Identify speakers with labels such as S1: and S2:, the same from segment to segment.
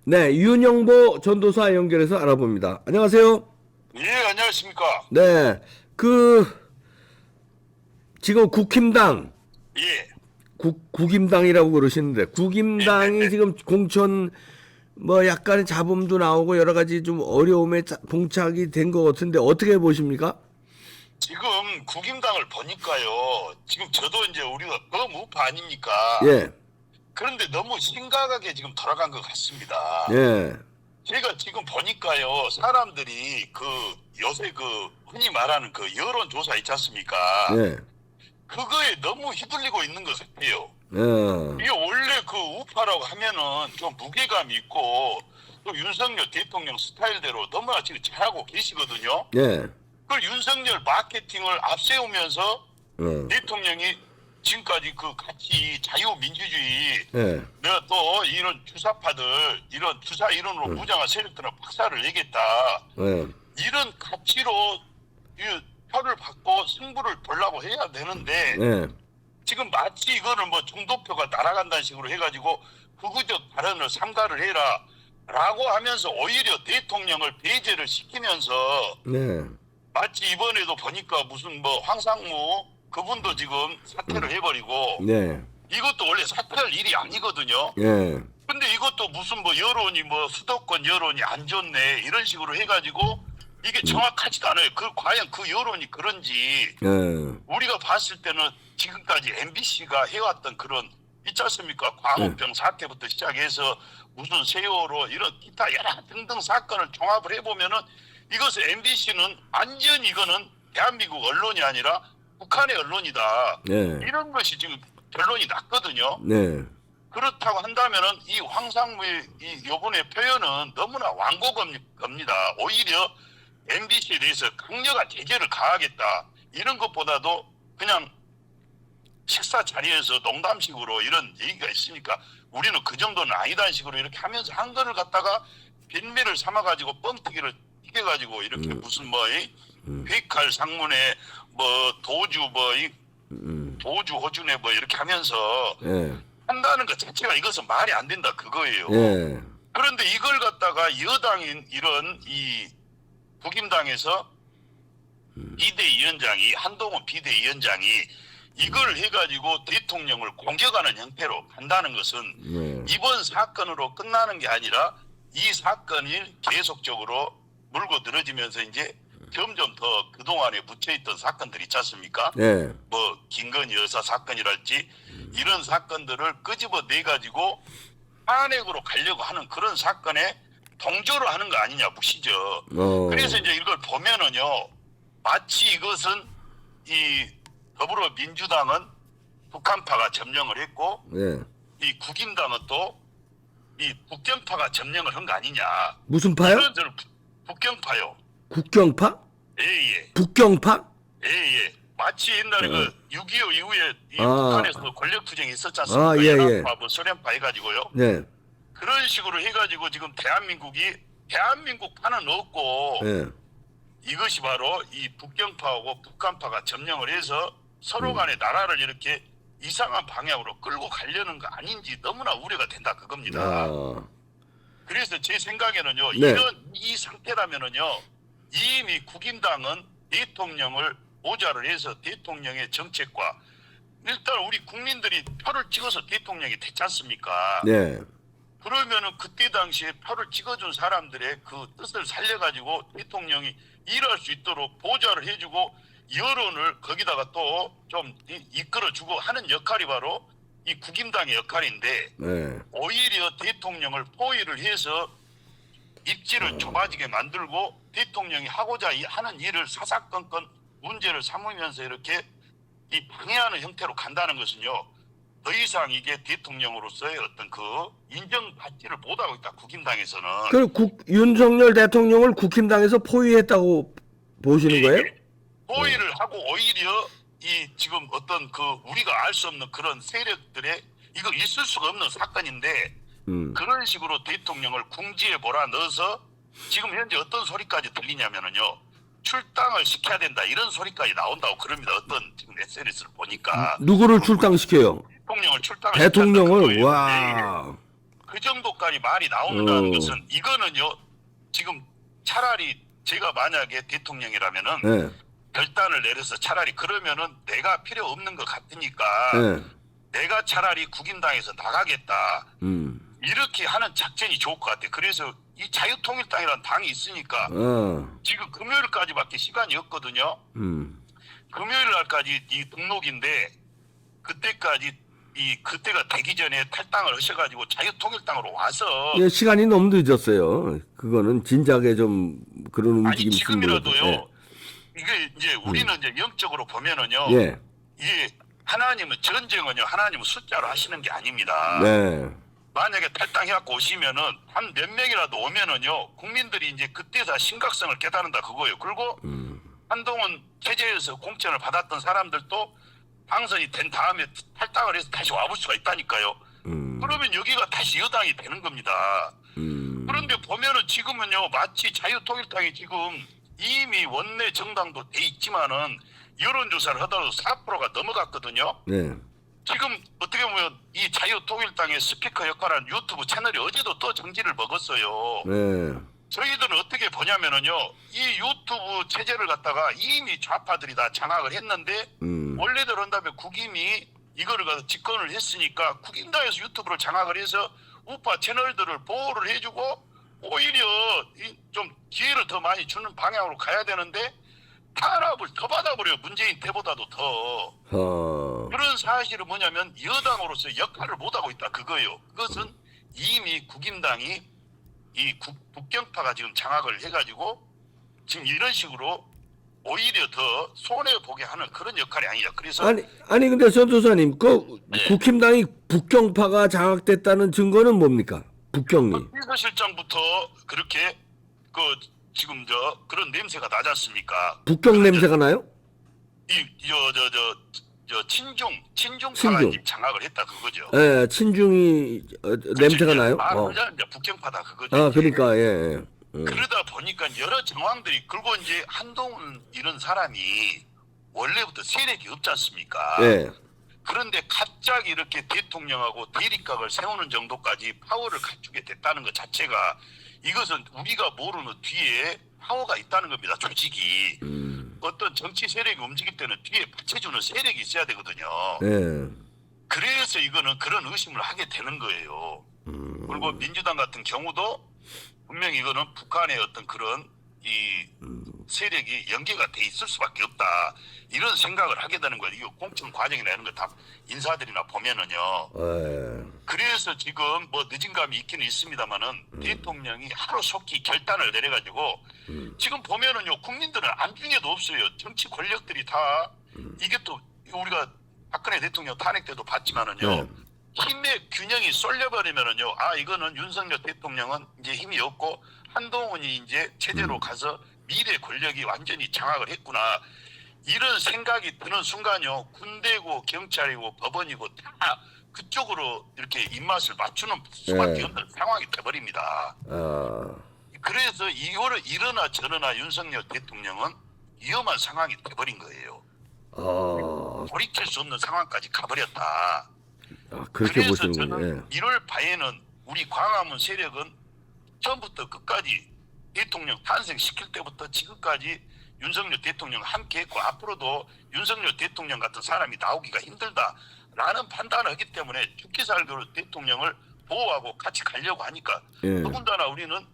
S1: 네, 윤영보 전도사 연결해서 알아봅니다. 안녕하세요.
S2: 예, 안녕하십니까.
S1: 네, 지금 국힘당,
S2: 예,
S1: 국임당이라고 그러시는데, 국임당이
S2: 예.
S1: 지금 공천, 뭐 약간의 잡음도 나오고 여러 가지 좀 어려움에 봉착이 된 것 같은데, 어떻게 보십니까?
S2: 지금 국임당을 보니까요. 지금 저도 이제 우리가 범우파 아닙니까?
S1: 예,
S2: 그런데 너무 심각하게 지금 돌아간 것 같습니다.
S1: 예,
S2: 제가 지금 보니까요. 사람들이 요새 흔히 말하는 여론조사 있지 않습니까?
S1: 예,
S2: 그거에 너무 휘둘리고 있는 것 같아요.
S1: 예,
S2: 이게 원래 우파라고 하면은 좀 무게감이 있고 또 윤석열 대통령 스타일대로 너무나 지금 잘하고 계시거든요.
S1: 예,
S2: 그 윤석열 마케팅을 앞세우면서
S1: 어,
S2: 대통령이 지금까지 같이 자유민주주의
S1: 예,
S2: 내가 또 이런 주사파들 이런 주사 이론으로 무장한 세력들은 박살을 내겠다
S1: 예,
S2: 이런 가치로 이 표를 받고 승부를 보려고 해야 되는데
S1: 예,
S2: 지금 마치 이거는 뭐 중도표가 날아간다는 식으로 해가지고 극우적 발언을 삼가를 해라 라고 하면서 오히려 대통령을 배제를 시키면서
S1: 네,
S2: 마치 이번에도 보니까 무슨 뭐 황상무 그분도 지금 사퇴를 해버리고
S1: 네,
S2: 이것도 원래 사퇴할 일이 아니거든요.
S1: 예,
S2: 근데 이것도 무슨 뭐 여론이 뭐 수도권 여론이 안 좋네 이런 식으로 해가지고 이게 정확하지도 않아요. 과연 그 여론이 그런지
S1: 예,
S2: 우리가 봤을 때는 지금까지 MBC가 해왔던 그런 있지 않습니까? 광우병 사태부터 시작해서 무슨 세월호 이런 기타 여러 등등 사건을 종합을 해보면은 이것을 MBC는 완전히 이거는 대한민국 언론이 아니라 북한의 언론이다.
S1: 네,
S2: 이런 것이 지금 결론이 났거든요.
S1: 네,
S2: 그렇다고 한다면은 이 황상무의 이 요번의 표현은 너무나 완곡합니다. 오히려 MBC에 대해서 강력한 제재를 가하겠다. 이런 것보다도 그냥 식사 자리에서 농담식으로 이런 얘기가 있으니까 우리는 그 정도는 아니다는 식으로 이렇게 하면서 한 거를 갖다가 빌미를 삼아가지고 뻥튀기를 튀겨가지고 이렇게 무슨 회칼 상문에 뭐 도주 도주 호주네 뭐 이렇게 하면서
S1: 예,
S2: 한다는 것 자체가 이것은 말이 안 된다 그거예요.
S1: 예,
S2: 그런데 이걸 갖다가 여당인 이런 이 국임당에서 비대위원장이 한동훈 비대위원장이 이걸 해가지고 대통령을 공격하는 형태로 한다는 것은
S1: 네,
S2: 이번 사건으로 끝나는 게 아니라 이 사건이 계속적으로 물고 늘어지면서 이제 점점 더 그동안에 묻혀있던 사건들 있지 않습니까?
S1: 예,
S2: 뭐 김건희 여사 사건이랄지 이런 사건들을 끄집어내 가지고 탄핵으로 가려고 하는 그런 사건에 동조를 하는 거 아니냐 보시죠. 그래서 이제 이걸 보면은요, 마치 이것은 이 더불어민주당은 북한파가 점령을 했고
S1: 예.
S2: 이 국임당은 또 이 북경파가 점령을 한 거 아니냐.
S1: 무슨 파요?
S2: 이런 저는 북경파요.
S1: 국경파?
S2: 예예.
S1: 북경파?
S2: 예예. 마치 옛날에 6.25 이후에 이
S1: 아.
S2: 북한에서 권력 투쟁이 있었지 않습니까?
S1: 아, 예, 예.
S2: 연합파, 뭐 소련파 해가지고요.
S1: 네,
S2: 그런 식으로 해가지고 지금 대한민국파는 없고
S1: 예,
S2: 이것이 바로 이 북경파하고 북한파가 점령을 해서 서로 간의 나라를 이렇게 이상한 방향으로 끌고 가려는 거 아닌지 너무나 우려가 된다 그겁니다.
S1: 아,
S2: 그래서 제 생각에는요.
S1: 네.
S2: 이 상태라면은요. 이미 국임당은 대통령을 보좌를 해서 대통령의 정책과 일단 우리 국민들이 표를 찍어서 대통령이 됐지 않습니까?
S1: 네,
S2: 그러면은 그때 당시에 표를 찍어준 사람들의 그 뜻을 살려가지고 대통령이 일할 수 있도록 보좌를 해주고 여론을 거기다가 또 좀 이끌어주고 하는 역할이 바로 이 국임당의 역할인데
S1: 네,
S2: 오히려 대통령을 포위를 해서 입지를 좁아지게 만들고 대통령이 하고자 하는 일을 사사건건 문제를 삼으면서 이렇게 이 방해하는 형태로 간다는 것은요. 더 이상 이게 대통령으로서의 어떤 인정받지를 못하고 있다. 국임당에서는.
S1: 윤석열 대통령을 국힘당에서 포위했다고 보시는 거예요?
S2: 포위를 하고 오히려 이 지금 어떤 우리가 알 수 없는 그런 세력들의 이거 있을 수가 없는 사건인데 그런 식으로 대통령을 궁지에 몰아넣어서 지금 현재 어떤 소리까지 들리냐면은요. 출당을 시켜야 된다 이런 소리까지 나온다고 그럽니다. 어떤 지금 SNS를 보니까
S1: 누구를 출당시켜요?
S2: 대통령을 출당을
S1: 대통령을
S2: 시켰다,
S1: 와.
S2: 그 그 정도까지 말이 나온다는
S1: 어.
S2: 것은 이거는요. 지금 차라리 제가 만약에 대통령이라면은
S1: 예.
S2: 결단을 내려서 차라리 그러면은 내가 필요 없는 것 같으니까
S1: 예.
S2: 내가 차라리 국임당에서 나가겠다.
S1: 음.
S2: 이렇게 하는 작전이 좋을 것 같아요. 그래서 이 자유통일당이라는 당이 있으니까 지금 금요일까지밖에 시간이 없거든요. 금요일 날까지 이 등록인데 그때까지 그때가 되기 전에 탈당을 하셔가지고 자유통일당으로 와서
S1: 예, 시간이 너무 늦었어요. 그거는 진작에 좀 그런
S2: 아니
S1: 움직임이 있으면
S2: 지금이라도요.
S1: 몰라도.
S2: 이게 이제 우리는 이제 영적으로 보면은요.
S1: 예.
S2: 이게 하나님은 전쟁은요. 하나님은 숫자로 하시는 게 아닙니다.
S1: 네.
S2: 만약에 탈당해갖고 오시면은 한 몇 명이라도 오면은요. 국민들이 이제 그때 다 심각성을 깨달은다 그거예요. 그리고 한동훈 체제에서 공천을 받았던 사람들도 당선이 된 다음에 탈당을 해서 다시 와볼 수가 있다니까요. 그러면 여기가 다시 여당이 되는 겁니다. 그런데 보면은 지금은요. 마치 자유통일당이 지금 이미 원내 정당도 돼 있지만은 여론조사를 하더라도 4%가 넘어갔거든요.
S1: 네.
S2: 지금 어떻게 보면 이 자유통일당의 스피커 역할한 유튜브 채널이 어제도 또 정지를 먹었어요.
S1: 네.
S2: 저희들은 어떻게 보냐면은요. 이 유튜브 체제를 갖다가 이미 좌파들이 다 장악을 했는데 원래대로 한다면 국임이 이거를 가서 집권을 했으니까 국임당에서 유튜브를 장악을 해서 우파 채널들을 보호를 해주고 오히려 좀 기회를 더 많이 주는 방향으로 가야 되는데 탄압을 더 받아버려요. 문재인 때보다도 더. 그런 사실은 뭐냐면 여당으로서 역할을 못하고 있다 그거예요. 그것은 이미 국임당이 이 북경파가 지금 장악을 해가지고 지금 이런 식으로 오히려 더 손해보게 하는 그런 역할이 아니냐. 그래서
S1: 아니 근데 전도사님 그
S2: 네.
S1: 국힘당이 북경파가 장악됐다는 증거는 뭡니까? 북경리.
S2: 비서실장부터 그렇게 그 지금 그런 냄새가 나지 않습니까?
S1: 북경 냄새가 나요?
S2: 친중파가
S1: 친중.
S2: 이제 장악을 했다 그거죠.
S1: 예, 친중이 냄새가 나요?
S2: 말하자면 이제 북경파다 그거죠.
S1: 아, 그러니까 예.
S2: 그러다 보니까 여러 정황들이 그리고 이제 한동훈 이런 사람이 원래부터 세력이 없지 않습니까?
S1: 예.
S2: 그런데 갑자기 이렇게 대통령하고 대립각을 세우는 정도까지 파워를 갖추게 됐다는 것 자체가 이것은 우리가 모르는 뒤에 파워가 있다는 겁니다. 조직이. 어떤 정치 세력이 움직일 때는 뒤에 받쳐주는 세력이 있어야 되거든요.
S1: 예.
S2: 그래서 이거는 그런 의심을 하게 되는 거예요. 그리고 민주당 같은 경우도 분명히 이거는 북한의 어떤 그런 이 세력이 연계가 돼 있을 수밖에 없다. 이런 생각을 하게 되는 거예요. 이거 공천 과정이나 이런 거 다 인사들이나 보면은요.
S1: 예.
S2: 그래서 지금 뭐 늦은 감이 있기는 있습니다만은 대통령이 하루 속히 결단을 내려가지고 지금 보면은요 국민들은 안중에도 없어요. 정치 권력들이 다 이게 또 우리가 박근혜 대통령 탄핵 때도 봤지만은요. 힘의 균형이 쏠려버리면은요. 아 이거는 윤석열 대통령은 이제 힘이 없고 한동훈이 이제 체제로 가서 미래 권력이 완전히 장악을 했구나. 이런 생각이 드는 순간요. 군대고 경찰이고 법원이고 다 그쪽으로 이렇게 입맛을 맞추는 수밖에 없는 상황이 돼버립니다. 그래서 이거를 이러나 저러나 윤석열 대통령은 위험한 상황이 돼버린 거예요. 돌이킬 수 없는 상황까지 가버렸다.
S1: 그렇게
S2: 그래서
S1: 보시는
S2: 저는
S1: 거예요.
S2: 1월 바에는 우리 광화문 세력은 처음부터 끝까지 대통령 탄생시킬 때부터 지금까지 윤석열 대통령 함께했고 앞으로도 윤석열 대통령 같은 사람이 나오기가 힘들다라는 판단을 하기 때문에 죽기 살기로 대통령을 보호하고 같이 가려고 하니까 더군다나 우리는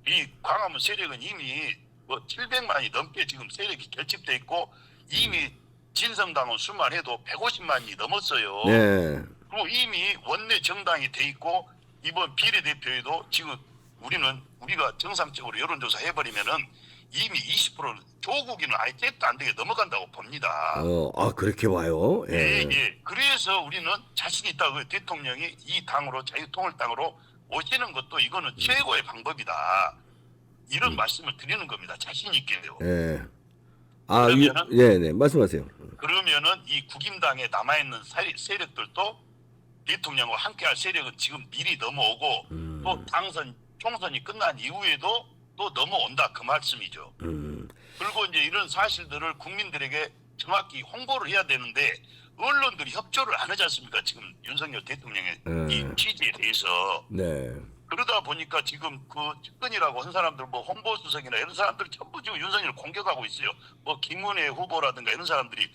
S2: 이 광화문 세력은 이미 뭐 700만이 넘게 지금 세력이 결집돼 있고 이미 진성당원 수만 해도 150만이 넘었어요.
S1: 네.
S2: 그리고 이미 원내 정당이 돼 있고 이번 비례대표에도 지금 우리가 정상적으로 여론조사 해버리면은 이미 20%는 조국이는 아예 잽도 안 되게 넘어간다고 봅니다.
S1: 그렇게 봐요. 예.
S2: 예. 그래서 우리는 자신 있다고 대통령이 이 당으로 자유통일당으로 오시는 것도 이거는 최고의 방법이다. 이런 말씀을 드리는 겁니다. 자신 있게요.
S1: 예. 네, 말씀하세요.
S2: 그러면은 이 국임당에 남아있는 세력들도 대통령과 함께할 세력은 지금 미리 넘어오고 또 총선이 끝난 이후에도 또 넘어온다 그 말씀이죠. 그리고 이제 이런 사실들을 국민들에게 정확히 홍보를 해야 되는데 언론들이 협조를 안 하지 않습니까? 지금 윤석열 대통령의 이 취지에 대해서. 해서
S1: 네.
S2: 그러다 보니까 지금 그 측근이라고 한 사람들 뭐 홍보수석이나 이런 사람들이 전부 지금 윤석열을 공격하고 있어요. 뭐 김문혜 후보라든가 이런 사람들이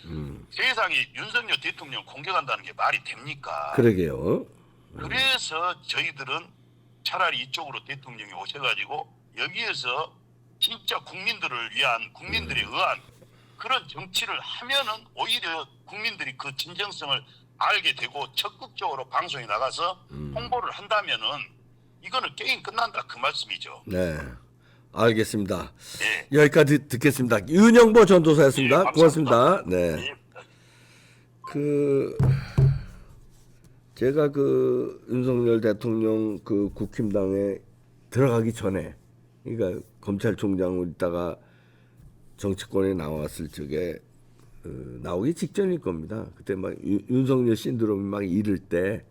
S2: 세상에 윤석열 대통령 공격한다는 게 말이 됩니까?
S1: 그러게요.
S2: 그래서 저희들은 차라리 이쪽으로 대통령이 오셔가지고 여기에서 진짜 국민들을 위한 국민들에 의한 그런 정치를 하면은 오히려 국민들이 그 진정성을 알게 되고 적극적으로 방송에 나가서 홍보를 한다면은 이거는 게임 끝난다 그 말씀이죠.
S1: 네. 알겠습니다.
S2: 예.
S1: 여기까지 듣겠습니다. 윤영보 전도사였습니다.
S2: 예, 감사합니다.
S1: 고맙습니다. 네.
S2: 예.
S1: 그 제가 그 윤석열 대통령 그 국힘당에 들어가기 전에, 그러니까 검찰총장으로 있다가 정치권에 나왔을 적에 나오기 직전일 겁니다. 그때 막 윤석열 신드롬이 막 이를 때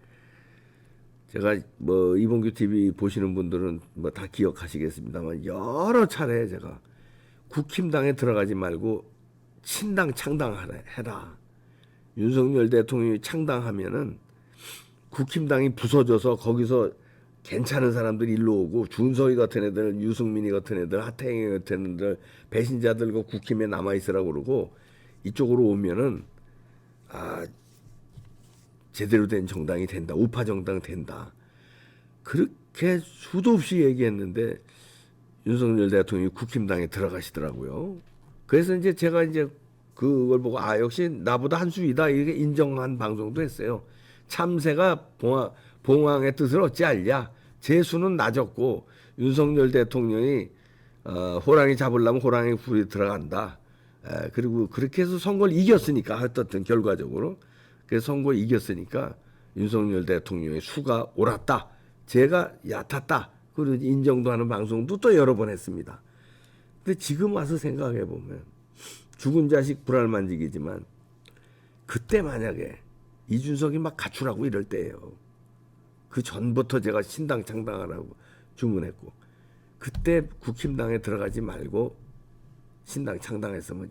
S1: 제가 뭐 이봉규 TV 보시는 분들은 뭐 다 기억하시겠습니다만 여러 차례 제가 국힘당에 들어가지 말고 친당 창당해라. 윤석열 대통령이 창당하면은 국힘당이 부서져서 거기서 괜찮은 사람들이 일로 오고 준석이 같은 애들, 유승민이 같은 애들, 하태경 같은 애들, 배신자들 그 국힘에 남아 있으라고 그러고 이쪽으로 오면은 제대로 된 정당이 된다. 우파 정당 된다. 그렇게 수도 없이 얘기했는데 윤석열 대통령이 국힘당에 들어가시더라고요. 그래서 이제 제가 이제 그걸 보고 역시 나보다 한 수 위다 이렇게 인정한 방송도 했어요. 참새가 봉황의 뜻을 어찌 알랴. 제 수는 낮았고 윤석열 대통령이 호랑이 잡으려면 호랑이 굴에 들어간다. 그리고 그렇게 해서 선거를 이겼으니까 하여튼 결과적으로 그래서 선거 이겼으니까 윤석열 대통령의 수가 옳았다. 제가 얕았다. 그리고 인정도 하는 방송도 또 여러 번 했습니다. 근데 지금 와서 생각해 보면 죽은 자식 불알만지기지만 그때 만약에 이준석이 막 가출하고 이럴 때예요. 그 전부터 제가 신당 창당하라고 주문했고 그때 국힘당에 들어가지 말고 신당 창당했으면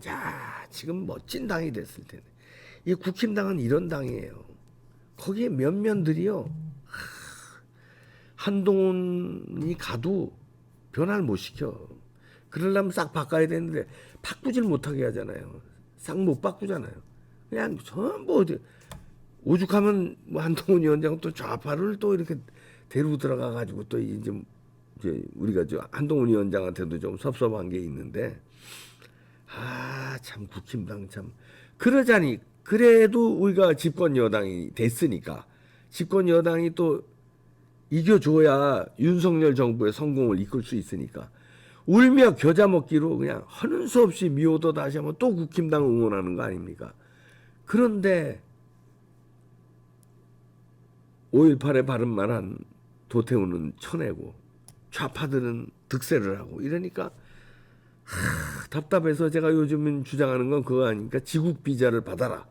S1: 지금 멋진 당이 됐을 텐데. 이 국힘당은 이런 당이에요. 거기에 면면들이요. 한동훈이 가도 변화를 못 시켜. 그러려면 싹 바꿔야 되는데 바꾸질 못하게 하잖아요. 싹 못 바꾸잖아요. 그냥 전부 오죽하면 뭐 한동훈 위원장은 또 좌파를 또 이렇게 데리고 들어가 가지고 또 이제 우리가 한동훈 위원장한테도 좀 섭섭한 게 있는데 참 국힘당 참 그러자니 그래도 우리가 집권 여당이 됐으니까 집권 여당이 또 이겨줘야 윤석열 정부의 성공을 이끌 수 있으니까 울며 겨자 먹기로 그냥 하는 수 없이 미워도 다시 한번 또 국힘당 응원하는 거 아닙니까? 그런데 5.18에 바른 말한 도태우는 쳐내고 좌파들은 득세를 하고 이러니까 답답해서 제가 요즘은 주장하는 건 그거 아닙니까? 지국 비자를 받아라.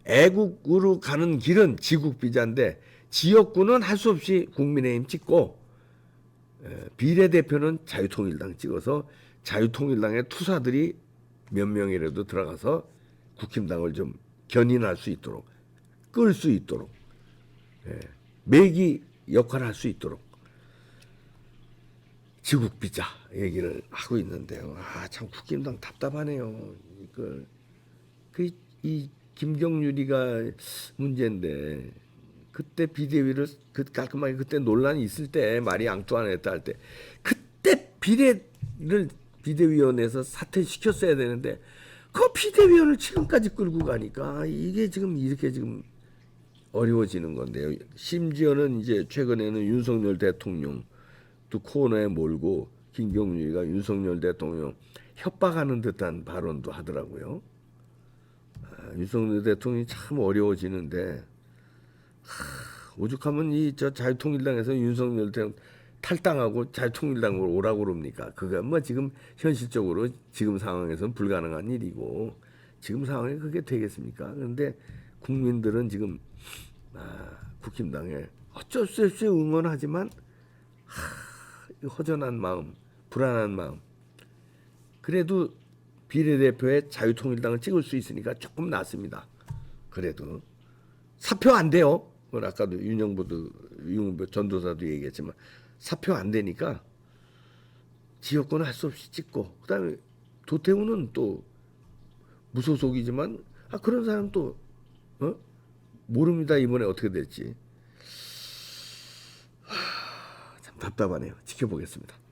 S1: 애국으로 가는 길은 지국 비자인데 지역구는 할 수 없이 국민의힘 찍고 비례대표는 자유통일당 찍어서 자유통일당의 투사들이 몇 명이라도 들어가서 국힘당을 좀 견인할 수 있도록 끌 수 있도록 매기 역할을 할 수 있도록 지국비자 얘기를 하고 있는데요. 참 국힘당 답답하네요. 이 김경률이가 문제인데 그때 비대위를 깔끔하게 그때 논란이 있을 때 마리 앙뚜아네트 할 때 그때 비대위원회에서 사퇴시켰어야 되는데 그 비대위원을 지금까지 끌고 가니까 이게 지금 이렇게 지금 어려워지는 건데요. 심지어는 이제 최근에는 윤석열 대통령 또 코너에 몰고 김경률이가 윤석열 대통령 협박하는 듯한 발언도 하더라고요. 윤석열 대통령이 참 어려워지는데 오죽하면 자유통일당에서 윤석열 대통령 탈당하고 자유통일당으로 오라고 그럽니까? 그게 뭐 지금 현실적으로 지금 상황에서는 불가능한 일이고 지금 상황에 그게 되겠습니까? 그런데 국민들은 지금 국힘당에 어쩔 수 없이 응원하지만 허전한 마음, 불안한 마음. 그래도 비례대표에 자유통일당을 찍을 수 있으니까 조금 낫습니다. 그래도 사표 안 돼요. 아까도 윤영보 전도사도 얘기했지만 사표 안 되니까 지역구는 할 수 없이 찍고, 그다음에 도태우는 또 무소속이지만 그런 사람 또 모릅니다. 이번에 어떻게 될지 참 답답하네요. 지켜보겠습니다.